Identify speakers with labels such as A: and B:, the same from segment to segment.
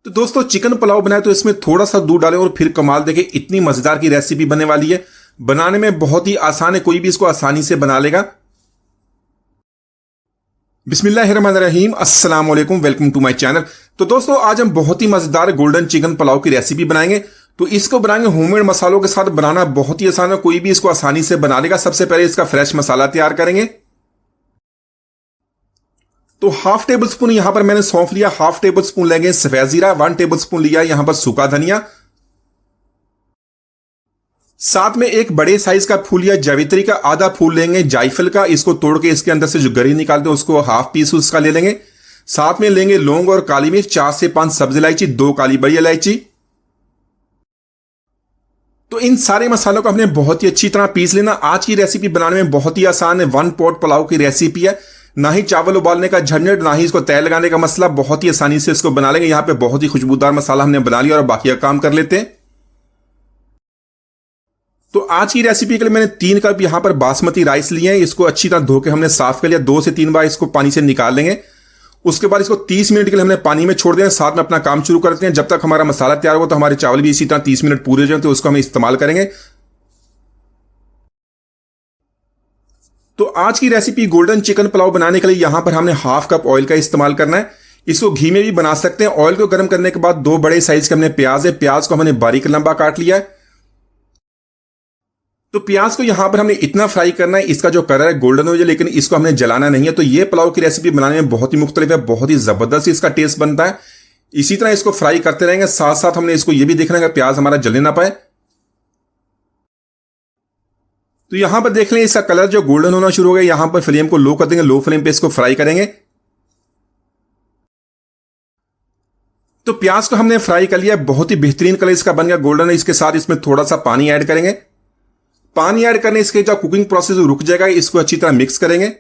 A: तो दोस्तों चिकन पुलाव बनाए तो इसमें थोड़ा सा दूध डालें और फिर कमाल देखें, इतनी मजेदार की रेसिपी बनने वाली है। बनाने में बहुत ही आसान है, कोई भी इसको आसानी से बना लेगा। बिस्मिल्लाहिर्रहमानिर्रहीम, अस्सलाम वालेकुम, वेलकम टू माय चैनल। तो दोस्तों आज हम बहुत ही मजेदार गोल्डन चिकन पुलाव की रेसिपी बनाएंगे। तो इसको बनाएंगे होममेड मसालों के साथ। बनाना बहुत ही आसान है, कोई भी इसको आसानी से बना लेगा। सबसे पहले इसका फ्रेश मसाला तैयार करेंगे। तो हाफ टेबल स्पून यहां पर मैंने सौंफ लिया, हाफ टेबल स्पून लेंगे सफेद जीरा, 1 टेबल स्पून लिया यहां पर सूखा धनिया, साथ में एक बड़े साइज का फूल लिया जावित्री का, आधा फूल लेंगे जायफल का, इसको तोड़ के इसके अंदर से जो गरी निकालते हैं उसको हाफ पीस उसका ले लेंगे। साथ में लेंगे लौंग और काली मिर्च, 4 से 5 सब्ज इलायची, 2 काली बड़ी इलायची। तो इन सारे मसालों को हमने बहुत ही अच्छी तरह पीस लेना। आज की रेसिपी बनाने में बहुत ही आसान है, 1 पॉट पुलाव की रेसिपी है। ना ही चावल उबालने का झंझट, ना ही इसको तेल लगाने का मसला, बहुत ही आसानी से इसको बना लेंगे। यहां पे बहुत ही खुशबूदार मसाला हमने बना लिया और बाकी का काम कर लेते हैं। तो आज की रेसिपी के लिए मैंने 3 कप यहां पर बासमती राइस लिए हैं। इसको अच्छी तरह धो के हमने साफ कर लिया, 2 से 3 बार इसको पानी से निकाल लेंगे। उसके बाद इसको 30 मिनट के लिए हमने पानी में छोड़ दें। साथ में अपना काम शुरू करते हैं। जब तक हमारा मसाला तैयार हो तो हमारे चावल भी इसी तरह 30 मिनट पूरे हो जाए, तो उसको हम इस्तेमाल करेंगे। तो आज की रेसिपी गोल्डन चिकन पुलाव बनाने के लिए यहां पर हमने हाफ कप ऑयल का इस्तेमाल करना है। इसको घी में भी बना सकते हैं। ऑयल को गर्म करने के बाद 2 बड़े साइज के हमने प्याज है, प्याज को हमने बारीक लंबा काट लिया है। तो प्याज को यहां पर हमने इतना फ्राई करना है, इसका जो कलर है गोल्डन हो जाए, लेकिन इसको हमने जलाना नहीं है। तो ये पुलाव की रेसिपी बनाने में बहुत ही मुख्तलिफ है, बहुत ही जबरदस्त इसका टेस्ट बनता है। इसी तरह इसको फ्राई करते रहेंगे। साथ साथ हमने इसको यह भी देखना है कि प्याज हमारा जलने ना पाए। तो यहां पर देख लें इसका कलर जो गोल्डन होना शुरू हो गया। यहां पर फ्लेम को लो कर देंगे, लो फ्लेम पे इसको फ्राई करेंगे। तो प्याज को हमने फ्राई कर लिया, बहुत ही बेहतरीन कलर इसका बन गया गोल्डन। इसके साथ इसमें थोड़ा सा पानी ऐड करेंगे। पानी ऐड करने इसके जो कुकिंग प्रोसेस रुक जाएगा। इसको अच्छी तरह मिक्स करेंगे।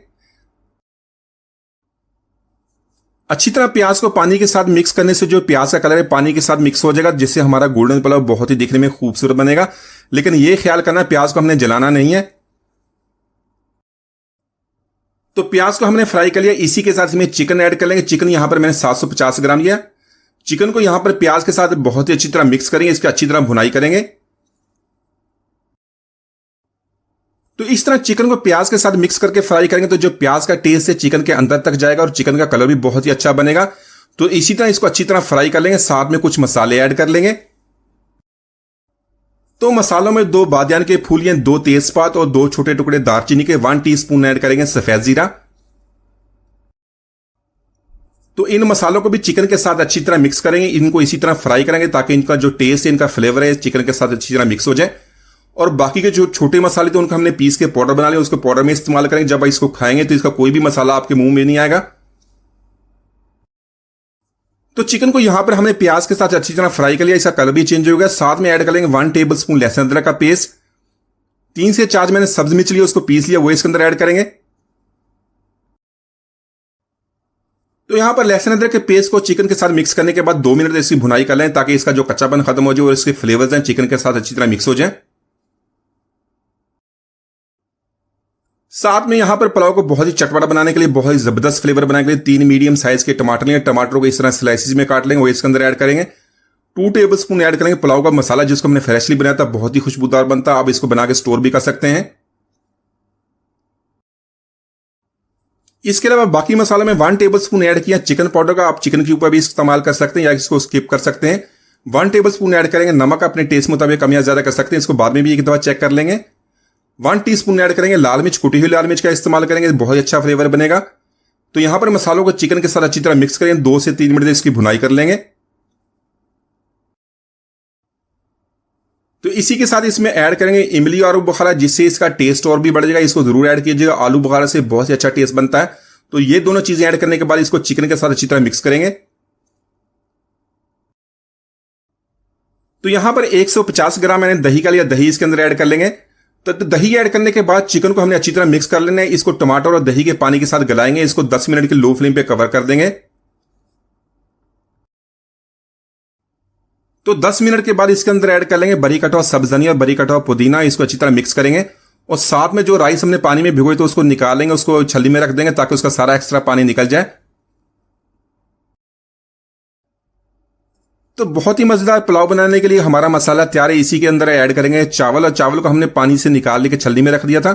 A: अच्छी तरह प्याज को पानी के साथ मिक्स करने से जो प्याज का कलर है पानी के साथ मिक्स हो जाएगा, जिससे हमारा गोल्डन पुलाव बहुत ही दिखने में खूबसूरत बनेगा। लेकिन यह ख्याल करना प्याज को हमने जलाना नहीं है। तो प्याज को हमने फ्राई कर लिया। इसी के साथ इसमें चिकन ऐड कर लेंगे। चिकन यहां पर मैंने 750 ग्राम लिया। चिकन को यहां पर प्याज के साथ बहुत ही अच्छी तरह मिक्स करेंगे, इसकी अच्छी तरह भुनाई करेंगे। तो इस तरह चिकन को प्याज के साथ मिक्स करके फ्राई करेंगे तो जो प्याज का टेस्ट है चिकन के अंदर तक जाएगा और चिकन का कलर भी बहुत ही अच्छा बनेगा। तो इसी तरह इसको अच्छी तरह फ्राई कर लेंगे। साथ में कुछ मसाले ऐड कर लेंगे। तो मसालों में 2 बादियान के फूल, 2 तेजपात और 2 छोटे टुकड़े दालचीनी के, 1 टीस्पून ऐड करेंगे सफेद जीरा। तो इन मसालों को भी चिकन के साथ अच्छी तरह मिक्स करेंगे। इनको इसी तरह फ्राई करेंगे ताकि इनका जो टेस्ट है, इनका फ्लेवर है, चिकन के साथ अच्छी तरह मिक्स हो जाए। और बाकी के जो छोटे मसाले थे उनको हमने पीस के पाउडर बना लिया, उसको पाउडर में इस्तेमाल करेंगे। जब इसको खाएंगे तो इसका कोई भी मसाला आपके मुंह में नहीं आएगा। तो चिकन को यहां पर हमने प्याज के साथ अच्छी तरह फ्राई कर लिया, इसका कलर भी चेंज हो गया। साथ में ऐड कर लेंगे 1 टेबल स्पून लहसुन अदरक का पेस्ट, 3 से 4 मैंने सब्ज मिर्च लिया, उसको पीस लिया, वो इसके अंदर ऐड करेंगे। तो यहां पर लहसुन अदरक के पेस्ट को चिकन के साथ मिक्स करने के बाद 2 मिनट इसकी भुनाई कर लें ताकि इसका जो कच्चापन खत्म हो जाए और इसके फ्लेवर्स हैं चिकन के साथ अच्छी तरह मिक्स हो जाए। साथ में यहां पर पुलाव को बहुत ही चटपटा बनाने के लिए, बहुत ही जबरदस्त फ्लेवर बनाने के लिए 3 मीडियम साइज के टमाटर लेंगे। टमाटरों को इस तरह स्लाइसिस में काट लेंगे, वो इसके अंदर ऐड करेंगे। 2 टेबल स्पून ऐड करेंगे पुलाव का मसाला, जिसको हमने फ्रेशली बनाया था, बहुत ही खुशबूदार बनता है। आप इसको बना के स्टोर भी कर सकते हैं। इसके अलावा बाकी मसाला में 1 टेबल स्पून ऐड किया चिकन पाउडर का। आप चिकन के ऊपर भी इस्तेमाल कर सकते हैं या इसको स्किप कर सकते हैं। 1 टेबल स्पून ऐड करेंगे नमक, अपने टेस्ट मुताबिक कम या ज्यादा कर सकते हैं, इसको बाद में भी एक दफा चेक कर लेंगे। 1 टीस्पून ऐड करेंगे लाल मिर्च, कुटी हुई लाल मिर्च का इस्तेमाल करेंगे, बहुत अच्छा फ्लेवर बनेगा। तो यहां पर मसालों को चिकन के साथ अच्छी तरह मिक्स करेंगे, 2 से 3 मिनट इसकी भुनाई कर लेंगे। तो इसी के साथ इसमें ऐड करेंगे इमली और आलू बुखारा, जिससे इसका टेस्ट और भी बढ़ जाएगा। इसको जरूर ऐड कीजिएगा, आलू बुखारा से बहुत ही अच्छा टेस्ट बनता है। तो ये दोनों चीजें ऐड करने के बाद इसको चिकन के साथ अच्छी तरह मिक्स करेंगे। तो यहां पर 150 ग्राम मैंने दही का लिया, दही इसके अंदर ऐड कर लेंगे। तो दही ऐड करने के बाद चिकन को हमने अच्छी तरह मिक्स कर लेना है। इसको टमाटर और दही के पानी के साथ गलाएंगे। इसको 10 मिनट के लो फ्लेम पे कवर कर देंगे। तो 10 मिनट के बाद इसके अंदर ऐड कर लेंगे बरी कटा हुआ सब्ज धनिया और बरी कटा हुआ पुदीना। इसको अच्छी तरह मिक्स करेंगे और साथ में जो राइस हमने पानी में भिगोए तो उसको निकालेंगे, उसको छल्ली में रख देंगे ताकि उसका सारा एक्स्ट्रा पानी निकल जाए। तो बहुत ही मजेदार पुलाव बनाने के लिए हमारा मसाला तैयार है। इसी के अंदर ऐड करेंगे चावल, और चावल को हमने पानी से निकाल के छलनी में रख दिया था।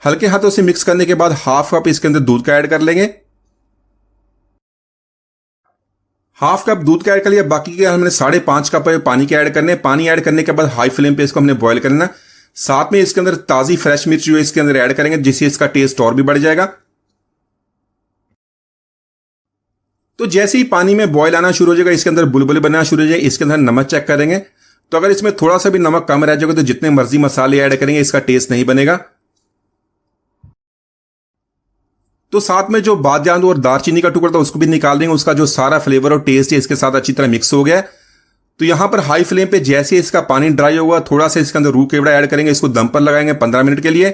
A: हल्के हाथों से मिक्स करने के बाद हाफ कप इसके अंदर दूध का ऐड कर लेंगे। हाफ कप दूध का ऐड कर लिया। बाकी के हमने 5.5 कप पानी के ऐड करने। पानी ऐड करने के बाद हाई फ्लेम पे इसको हमने बॉईल करना। साथ में इसके अंदर ताजी फ्रेश मिर्च जो इसके अंदर ऐड करेंगे, जिससे इसका टेस्ट और भी बढ़ जाएगा। तो जैसे ही पानी में बॉयल आना शुरू हो जाएगा, इसके अंदर बुलबुले बनना शुरू हो जाएगा, इसके अंदर नमक चेक करेंगे। तो अगर इसमें थोड़ा सा भी नमक कम रह जाएगा तो जितने मर्जी मसाले ऐड करेंगे इसका टेस्ट नहीं बनेगा। तो साथ में जो बादजान और दालचीनी का टुकड़ा था उसको भी निकाल देंगे। उसका जो सारा फ्लेवर और टेस्ट है इसके साथ अच्छी तरह मिक्स हो गया है। तो यहां पर हाई फ्लेम पे जैसे इसका पानी ड्राई होगा, थोड़ा सा इसके अंदर रूह केवड़ा ऐड करेंगे। इसको दम पर लगाएंगे 15 मिनट के लिए।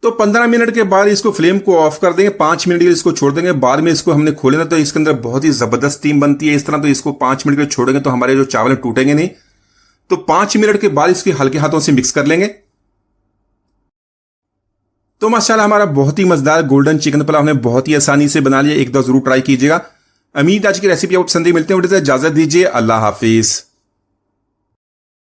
A: तो 15 मिनट के बाद इसको फ्लेम को ऑफ कर देंगे। 5 मिनट के लिए इसको छोड़ देंगे। बाद में इसको हमने खोले ना तो इसके अंदर बहुत ही जबरदस्त स्टीम बनती है इस तरह। तो इसको 5 मिनट के लिए छोड़ेंगे तो हमारे जो चावल टूटेंगे नहीं। तो 5 मिनट के बाद इसके हल्के हाथों से मिक्स कर लेंगे। तो माशाल्लाह हमारा बहुत ही मजेदार गोल्डन चिकन पुलाव हमने बहुत ही आसानी से बना लिया। एक दो जरूर ट्राई कीजिएगा। उम्मीद आज की रेसिपी आपको पसंद आई। मिलते हैं, इजाजत दीजिए। अल्लाह हाफिज।